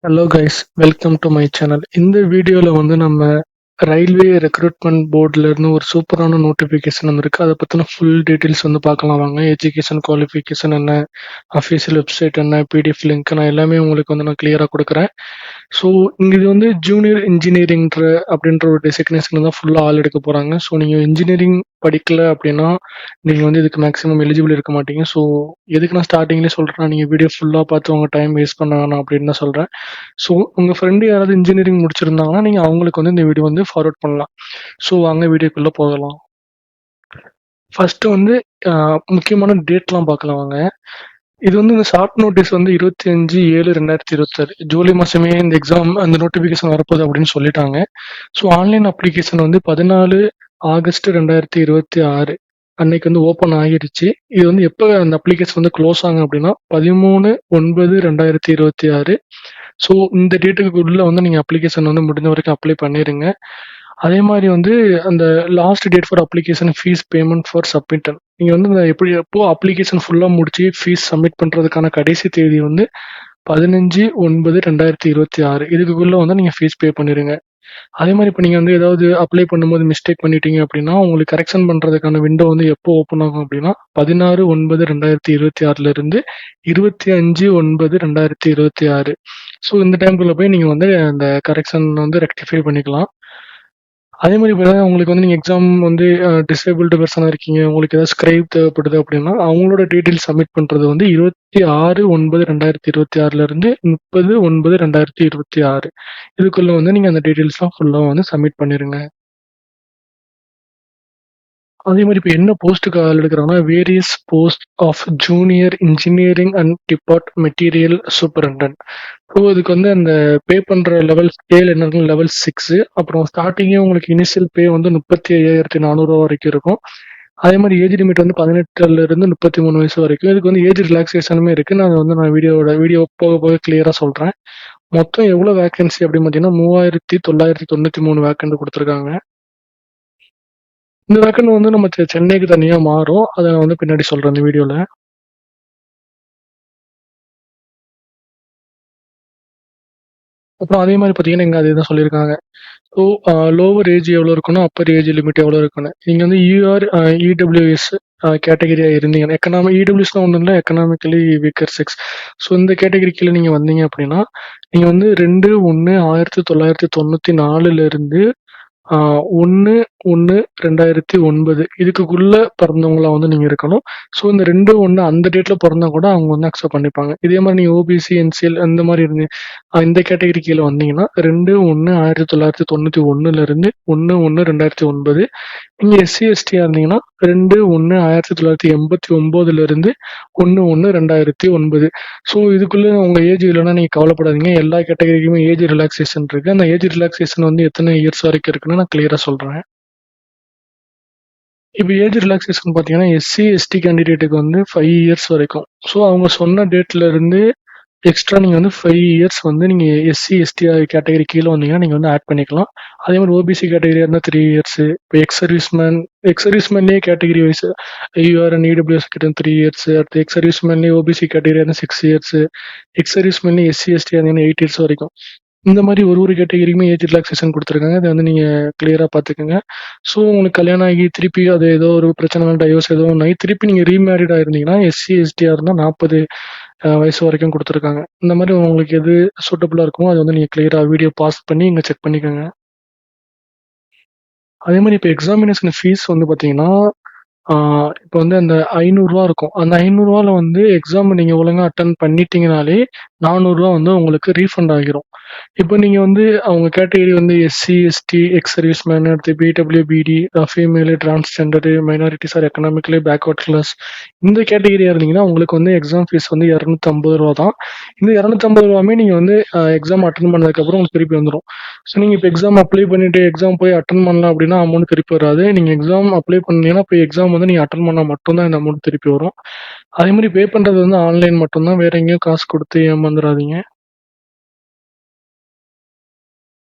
Hello guys, welcome to my channel. இந்த வீடியோவில் வந்து நம்ம ரயில்வே ரெக்ரூட்மெண்ட் போர்டில் இருந்து ஒரு சூப்பரான நோட்டிஃபிகேஷன் வந்திருக்கு. அதை பற்றின ஃபுல் டீட்டெயில்ஸ் வந்து பார்க்கலாம் வாங்க. எஜுகேஷன் குவாலிஃபிகேஷன் என்ன, அஃபீஷியல் வெப்சைட் என்ன, பிடிஎஃப் லிங்க் நான் எல்லாமே உங்களுக்கு வந்து நான் கிளியராக கொடுக்குறேன். ஸோ இங்கே இது வந்து ஜூனியர் இன்ஜினியரிங்ன்ற அப்படின்ற ஒரு டெசிக்னேஷன் தான் ஃபுல்லாக ஆள் எடுக்க போகிறாங்க. ஸோ நீங்கள் இன்ஜினியரிங் படிக்கல அப்படின்னா நீங்கள் வந்து இதுக்கு மேக்ஸிமம் எலிஜிபிள் இருக்க மாட்டீங்க. ஸோ எதுக்கு நான் ஸ்டார்டிங்லேயே சொல்கிறேன், நீங்கள் வீடியோ ஃபுல்லாக பார்த்து உங்கள் டைம் வேஸ்ட் பண்ண வேணாம் அப்படின்னு தான் சொல்கிறேன். ஸோ உங்கள் ஃப்ரெண்டு யாராவது இன்ஜினியரிங் முடிச்சிருந்தாங்கன்னா நீங்கள் அவங்களுக்கு வந்து இந்த வீடியோ வந்து ஃபார்வர்ட் பண்ணலாம். ஸோ வாங்க வீடியோக்குள்ளே போகலாம். ஃபஸ்ட்டு வந்து முக்கியமான டேட்லாம் பார்க்கலாம் வாங்க. இது வந்து இந்த ஷார்ட் நோட்டீஸ் வந்து 25/7/2026 ஜூலை மாதமே இந்த எக்ஸாம் அந்த நோட்டிஃபிகேஷன் வரப்போகுது அப்படின்னு சொல்லிட்டாங்க. ஸோ ஆன்லைன் அப்ளிகேஷன் வந்து 14 ஆகஸ்ட் 2026 அன்னைக்கு வந்து ஓப்பன் ஆகிருச்சு. இது வந்து எப்போ அந்த அப்ளிகேஷன் வந்து க்ளோஸ் ஆகும் அப்படின்னா 13/9/2026. ஸோ இந்த டேட்டுக்குள்ள வந்து நீங்கள் அப்ளிகேஷன் வந்து முடிஞ்ச வரைக்கும் அப்ளை பண்ணிடுங்க. அதே மாதிரி வந்து அந்த last date for application fee payment for சப்மிட்டன், நீங்கள் வந்து இந்த எப்போ அப்ளிகேஷன் ஃபுல்லாக முடிச்சு ஃபீஸ் சப்மிட் பண்ணுறதுக்கான கடைசி தேதி வந்து 15/9/2026. இதுக்குள்ளே வந்து நீங்கள் ஃபீஸ் பே பண்ணிடுங்க. அதே மாதிரி இப்போ நீங்கள் வந்து ஏதாவது அப்ளை பண்ணும்போது மிஸ்டேக் பண்ணிட்டீங்க அப்படின்னா உங்களுக்கு கரெக்ஷன் பண்ணுறதுக்கான விண்டோ வந்து எப்போ ஓப்பன் ஆகும் அப்படின்னா 16/9/2026 25/9/2026. ஸோ இந்த டைம்குள்ளே போய் நீங்கள் வந்து அந்த கரெக்ஷன் வந்து ரெக்டிஃபை பண்ணிக்கலாம். அதே மாதிரி இப்போ ஏதாவது உங்களுக்கு வந்து நீங்கள் எக்ஸாம் வந்து டிசேபிள்டு பர்சனாக இருக்கீங்க, உங்களுக்கு ஏதாவது ஸ்க்ரைப் தேவைப்படுது அப்படின்னா அவங்களோட டீட்டெயில்ஸ் சப்மிட் பண்ணுறது வந்து 26/9/2026 30/9/2026 இதுக்குள்ளே வந்து நீங்கள் அந்த டீட்டெயில்ஸ்லாம் ஃபுல்லாக வந்து சப்மிட் பண்ணிடுங்க. அதே மாதிரி இப்போ என்ன போஸ்ட்டுக்கு ஆள் எடுக்கிறாங்கன்னா various post of junior engineering and depot material superintendent. So இதுக்கு வந்து அந்த பே பண்ணுற லெவல் ஸ்கேல் என்ன, லெவல் 6. அப்புறம் ஸ்டார்டிங்கே உங்களுக்கு இனிஷியல் பே வந்து 35,400 வரைக்கும் இருக்கும். அதே மாதிரி ஏஜ் லிமிட் வந்து 18 33 வயசு வரைக்கும். இதுக்கு வந்து ஏஜ் ரிலாக்ஸேஷனுமே இருக்குது. நான் வீடியோ போக போக கிளியராக சொல்கிறேன். மொத்தம் எவ்வளோ வேகன்சி அப்படின்னு பார்த்தீங்கன்னா 3993 வேக்கண்ட் கொடுத்துருக்காங்க. இந்த வேக்கண்ட் வந்து நம்ம சென்னைக்கு தனியாக மாறும். அதை நான் வந்து பின்னாடி சொல்கிறேன் இந்த வீடியோவில். அப்புறம் அதே மாதிரி பார்த்தீங்கன்னா இங்கே அதே தான் சொல்லியிருக்காங்க. ஸோ லோவர் ஏஜ் எவ்வளோ இருக்குன்னா அப்பர் ஏஜ் லிமிட் எவ்வளோ இருக்குன்னு. நீங்கள் வந்து இடபிள்யூஎஸ் கேட்டகரியாக இருந்தீங்கன்னா இடபிள்யூஎஸ்லாம் ஒன்றும் இல்லை, எக்கனாமிக்கலி வீக்கர் செக்ஸ். ஸோ இந்த கேட்டகரி கீழே நீங்கள் வந்தீங்க அப்படின்னா நீங்கள் வந்து 2/1/1994 1/1/2009 இதுக்குள்ள பிறந்தவங்களா வந்து நீங்கள் இருக்கணும். ஸோ இந்த 2/1 அந்த டேட்டில் பிறந்தா கூட அவங்க வந்து அக்செப்ட் பண்ணிப்பாங்க. இதே மாதிரி நீங்கள் ஓபிசி என்சிஎல் அந்த மாதிரி இந்த கேட்டகரி கீழே வந்தீங்கன்னா 2/1/1991 1/1/2009. நீங்கள் எஸ்சி எஸ்டியாக இருந்தீங்கன்னா 2/1/1989 1/1/2009. ஸோ இதுக்குள்ளே உங்கள் ஏஜ் இல்லைன்னா நீங்கள் கவலைப்படாதீங்க. எல்லா கேட்டகரிக்குமே ஏஜ் ரிலாக்ஸேஷன் இருக்குது. அந்த ஏஜ் ரிலாக்ஸேஷன் வந்து எத்தனை இயர்ஸ் வரைக்கும் இருக்குன்னு நான் கிளியராக சொல்கிறேன். இப்போ ஏஜ் ரிலாக்ஸேஷன் பார்த்தீங்கன்னா எஸ்சி எஸ்டி கேண்டிடேட்டுக்கு வந்து 5 இயர்ஸ் வரைக்கும். ஸோ அவங்க சொன்ன டேட்ல இருந்து எக்ஸ்ட்ரா நீங்கள் வந்து 5 இயர்ஸ் வந்து நீங்கள் எஸ்சி எஸ்டி கேட்டகரி கீழே வந்தீங்கன்னா நீங்கள் வந்து ஆட் பண்ணிக்கலாம். அதே மாதிரி ஓபிசி கேட்டகரியாக இருந்தால் 3 இயர்ஸு. இப்போ எக்ஸ் சர்வீஸ்மேன்லேயே category wise UR and EWS கிட்ட 3 இயர்ஸ். அடுத்து எக்ஸ் சர்வீஸ்மேன்லேயே ஓபிசி கேட்டகரியாக இருந்தால் 6 இயர்ஸ். எக்ஸ் சர்வீஸ்மேன்லேயே எஸ்சி எஸ்டி இருந்தீங்கன்னா 8 இயர்ஸ் வரைக்கும். இந்த மாதிரி ஒரு கேட்டகரிக்குமே ஏஜ் ரிலாக்ஸேஷன் கொடுத்துருக்காங்க. அதை வந்து நீங்கள் கிளியராக பார்த்துக்கோங்க. ஸோ உங்களுக்கு கல்யாணம் ஆகி திருப்பி அது ஏதோ ஒரு பிரச்சனை டைவர்ஸ் ஏதோ ஒன்று ஆகி திருப்பி நீங்கள் ரீமேரிடாக இருந்தீங்கன்னா எஸ்சி எஸ்டியாக இருந்தால் 40 வயசு வரைக்கும் கொடுத்துருக்காங்க. இந்த மாதிரி உங்களுக்கு எது சூட்டபுளாக இருக்குமோ அதை வந்து நீங்கள் கிளியராக வீடியோ பாஸ் பண்ணி இங்கே செக் பண்ணிக்கோங்க. அதே மாதிரி இப்போ எக்ஸாமினேஷன் ஃபீஸ் வந்து பார்த்தீங்கன்னா இப்போ வந்து அந்த 500 இருக்கும். அந்த 500 வந்து எக்ஸாம் நீங்கள் ஒழுங்காக அட்டன் பண்ணிட்டீங்கனாலே 400 வந்து உங்களுக்கு ரீஃபண்ட் ஆகிரும். இப்போ நீங்கள் வந்து அவங்க கேட்டகரி வந்து எஸ்சி எஸ்டி எக்ஸ் சர்வீஸ்மேன், அடுத்து PWBD, female, transgender, minorities or economically backward class இந்த கேட்டகரியாக இருந்தீங்கன்னா உங்களுக்கு வந்து எக்ஸாம் ஃபீஸ் வந்து 250 தான். இந்த 250 நீங்கள் வந்து எக்ஸாம் அட்டன் பண்ணதுக்கப்புறம் உங்களுக்கு திருப்பி வந்துடும். ஸோ நீங்கள் இப்போ எக்ஸாம் அப்ளை பண்ணிவிட்டு எக்ஸாம் போய் அட்டன் பண்ணலாம் அப்படின்னா அமௌண்ட் திருப்பி வராது. நீங்கள் எக்ஸாம் அப்ளை பண்ணீங்கன்னா இப்போ எக்ஸாம் வந்து நீங்கள் அட்டன் பண்ணால் மட்டும்தான் இந்த அமௌண்ட் திருப்பி வரும். அதே மாதிரி பே பண்ணுறது வந்து ஆன்லைன் மட்டும்தான், வேற எங்கேயும் காசு கொடுத்து ஏமாந்துடாதீங்க.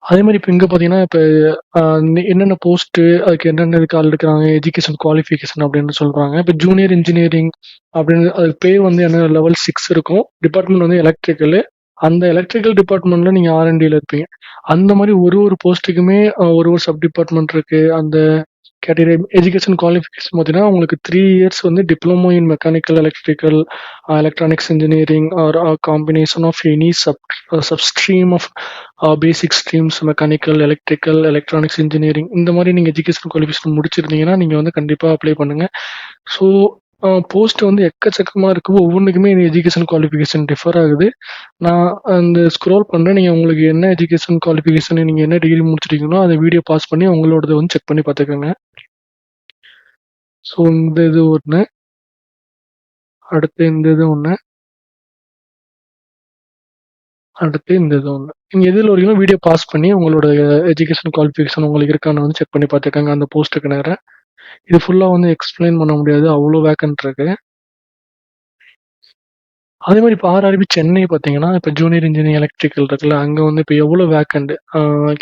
அதே மாதிரி இப்போ இங்கே பார்த்தீங்கன்னா இப்போ என்னென்ன போஸ்ட்டு அதுக்கு என்னென்ன இதுக்கு ஆள் எடுக்கிறாங்க, எஜுகேஷன் குவாலிஃபிகேஷன் அப்படின்னு சொல்கிறாங்க. இப்போ ஜூனியர் இன்ஜினியரிங் அப்படின்னு அதுக்கு பே வந்து என்ன லெவல் 6 இருக்கும். டிபார்ட்மெண்ட் வந்து எலக்ட்ரிக்கலு. அந்த எலக்ட்ரிக்கல் டிபார்ட்மெண்ட்ல நீங்க ஆர்&டில இருப்பீங்க. அந்த மாரி ஒரு போஸ்ட்டுக்குமே ஒரு சப் டிபார்ட்மெண்ட் இருக்கு. அந்த கேட்டகரி எஜுகேஷன் குவாலிஃபிகேஷன் பார்த்தீங்கன்னா, உங்களுக்கு 3 இயர்ஸ் வந்து diploma in mechanical, electrical, electronics engineering or combination of any sub stream of basic streams mechanical, electrical, electronics engineering இந்த மாரி நீங்க எஜுகேஷன் குவாலிஃபிகேஷன் முடிச்சிருந்தீங்கன்னா, நீங்க வந்து கண்டிப்பா அப்ளை பண்ணுங்க. ஸோ போஸ்ட் வந்து எக்கச்சக்கமா இருக்கு. ஒவ்வொன்னுக்குமே எஜுகேஷன் குவாலிஃபிகேஷன் டிஃபர் ஆகுது. நான் அந்த ஸ்க்ரோல் பண்றேன். நீங்க உங்களுக்கு என்ன எஜுகேஷன் குவாலிஃபிகேஷன், நீங்க என்ன டிகிரி முடிச்சிருக்கீங்களோ, அந்த வீடியோ பாஸ் பண்ணி உங்களோடத வந்து செக் பண்ணி பார்த்துக்கோங்க. ஸோ இந்த இது ஒண்ணு. அடுத்து இந்த இது ஒண்ணு. அடுத்து இந்த இது ஒண்ணு. நீங்க எதுல வரீங்களோ வீடியோ பாஸ் பண்ணி உங்களோட எஜுகேஷன் குவாலிஃபிகேஷன் உங்களுக்கு இருக்கான்னு வந்து செக் பண்ணி பார்த்துக்கோங்க அந்த போஸ்ட்டுக்கு நேரா. இது ஃபுல்லா வந்து எக்ஸ்பிளைன் பண்ண முடியாது. அவ்ளோ வேக்கன்ட் இருக்கு. அதே மாரி இப்ப ஆர்ஆர்பி சென்னை பார்த்தீங்கன்னா, இப்ப ஜூனியர் இன்ஜினியரிங் எலக்ட்ரிக்கல் இருக்குல்ல, அங்க வந்து இப்ப எவ்வளோ வேக்கண்ட்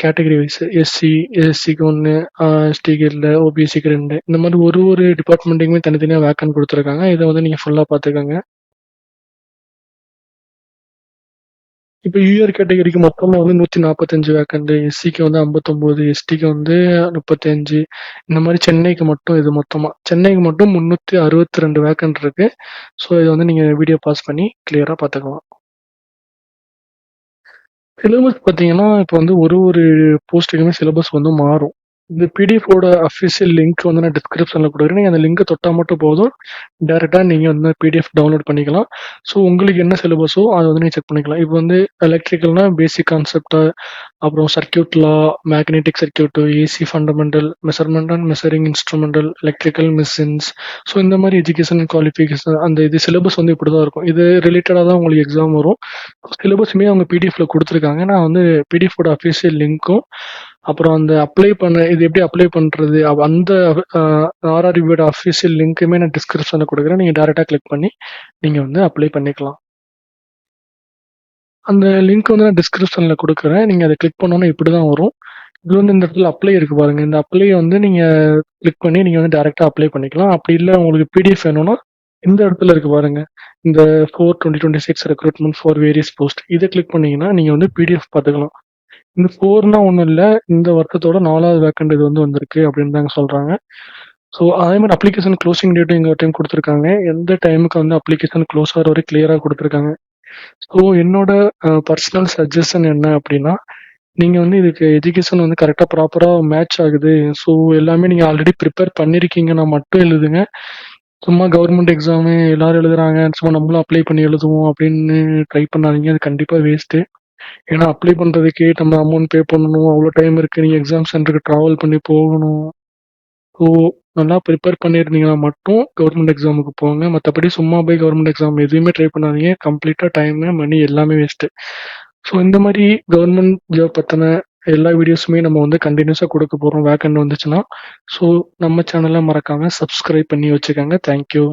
கேட்டகரி வைஸ் எஸ்சிக்கு 1, எஸ்டிக்கு இல்ல, ஓபிசிக்கு 2 இந்த மாரி ஒரு டிபார்ட்மெண்ட்டுக்குமே தனித்தனியா வேக்கண்ட் குடுத்துருக்காங்க. இத வந்து நீங்க ஃபுல்லா பார்த்துக்கங்க. இப்ப யூஆர் கேட்டகரிக்கு மொத்தமா வந்து 145 வேக்கண்ட், எஸ்சிக்கு வந்து 59, எஸ்டிக்கு வந்து 35 இந்த மாரி சென்னைக்கு மட்டும் இது மொத்தமா. சென்னைக்கு மட்டும் 362 வேக்கண்ட் இருக்கு. ஸோ இத வந்து நீங்க வீடியோ பாஸ் பண்ணி கிளியரா பார்த்துக்கலாம். சிலபஸ் பார்த்தீங்கன்னா, இப்ப வந்து ஒரு போஸ்ட்டுக்குமே சிலபஸ் வந்து மாறும். இந்த பிடிஎஃபோட அஃபிஷியல் லிங்க் வந்து நான் டிஸ்கிரிப்ஷன்ல குடுக்குறேன். நீங்க அந்த லிங்க தொட்டா மட்டும் போதும். டைரக்ட்டா நீங்க வந்து பிடிஎஃப் டவுன்லோட் பண்ணிக்கலாம். ஸோ உங்களுக்கு என்ன சிலபஸோ அத வந்து நீங்க செக் பண்ணிக்கலாம். இப்ப வந்து எலக்ட்ரிக்கல்னா பேசிக் கான்செப்ட், அப்புறம் circuit law, magnetic circuit, AC fundamental, measurement and measuring instrumental, electrical machines. So இந்த மாரி எஜுகேஷன் குவாலிஃபிகேஷன் அந்த இது சிலபஸ் வந்து இப்படிதான் இருக்கும். இது ரிலேட்டடா தான் உங்களுக்கு எக்ஸாம் வரும். சிலபஸுமே அவங்க பிடிஎஃப்ல குடுத்துருக்காங்க. நான் வந்து பிடிஎஃபோட அஃபிஷியல் லிங்க்கும், அப்புறம் அந்த அப்ளை பண்ண இது எப்படி அப்ளை பண்றது? அந்த அ ஆர்ஆர்பியோட அஃபிஷியல் லிங்க்குமே நான் டிஸ்கிரிப்ஷன்ல குடுக்குறேன். நீங்க டைரக்ட்டா கிளிக் பண்ணி நீங்க வந்து அப்ளை பண்ணிக்கலாம். அந்த லிங்க் வந்து நான் டிஸ்கிரிப்ஷன்ல குடுக்குறேன். நீங்க அத கிளிக் பண்ணோனே இப்படிதான் வரும். இது வந்து இந்த இடத்துல அப்ளை இருக்கு பாருங்க. இந்த அப்ளைய வந்து நீங்க கிளிக் பண்ணி நீங்க வந்து டைரக்ட்டா அப்ளை பண்ணிக்கலாம். அப்படி இல்ல உங்களுக்கு பிடிஎஃப் வேணும்னா, இந்த இடத்துல இருக்கு பாருங்க. இந்த 4/2026 ரெக்ரூட்மென்ட் ஃபார் வேரியஸ் போஸ்ட். இத கிளிக் பண்ணீங்கன்னா, நீங்க வந்து பிடிஎஃப் பார்த்துக்கலாம். இந்த 4ன்னா ஒண்ணும் இல்ல. இந்த வருஷத்தோட 4வது வேக்கண்ட் இது வந்து வந்திருக்கு அப்படின்னு தாங்க சொல்றாங்க. ஸோ அதே மாரி அப்ளிகேஷன் குளோசிங் டேட்டும் இங்க ஒரு டைம் குடுத்துருக்காங்க. எந்த டைமுக்கு வந்து அப்ளிகேஷன் குளோஸ் ஆகுற வரை கிளியரா குடுத்துருக்காங்க. ஸோ என்னோட பர்சனல் சஜஷன் என்ன அப்டின்னா, நீங்க வந்து இதுக்கு எஜுகேஷன் வந்து கரெக்ட்டா ப்ராப்பரா மேட்ச் ஆகுது. ஸோ எல்லாமே நீங்க ஆல்ரெடி ப்ரிப்பேர் பண்ணியிருக்கீங்கன்னா மட்டும் எழுதுங்க. சும்மா கவர்மெண்ட் எக்ஸாமு எல்லாரும் எழுதுறாங்க. சும்மா நம்மளும் அப்ளை பண்ணி எழுதுவோம் அப்படின்னு ட்ரை பண்ணாதீங்க. அது கண்டிப்பா வேஸ்ட்டு. ஏன்னா அப்ளை பண்றதுக்கே நம்ம அமௌண்ட் பே பண்ணணும். அவ்ளோ டைம் இருக்கு. நீங்க எக்ஸாம் சென்டருக்கு டிராவல் பண்ணி போகணும். ஸோ நல்லா ப்ரிப்பேர் பண்ணியிருந்தீங்கன்னா மட்டும் கவர்மெண்ட் எக்ஸாமுக்கு போங்க. மத்தபடி சும்மா போய் கவர்மெண்ட் எக்ஸாம் எதுவுமே ட்ரை பண்ணாதீங்க. கம்ப்ளீட்டா டைமு, மணி எல்லாமே வேஸ்ட்டு. ஸோ இந்த மாரி கவர்மெண்ட் ஜாப் பத்தின எல்லா வீடியோஸுமே நம்ம வந்து கன்டினியூஸா குடுக்க போறோம். வேக்கன்ட் வந்துச்சுன்னா. ஸோ நம்ம சேனல மறக்காம சப்ஸ்கிரைப் பண்ணி வச்சுக்கங்க. Thank you.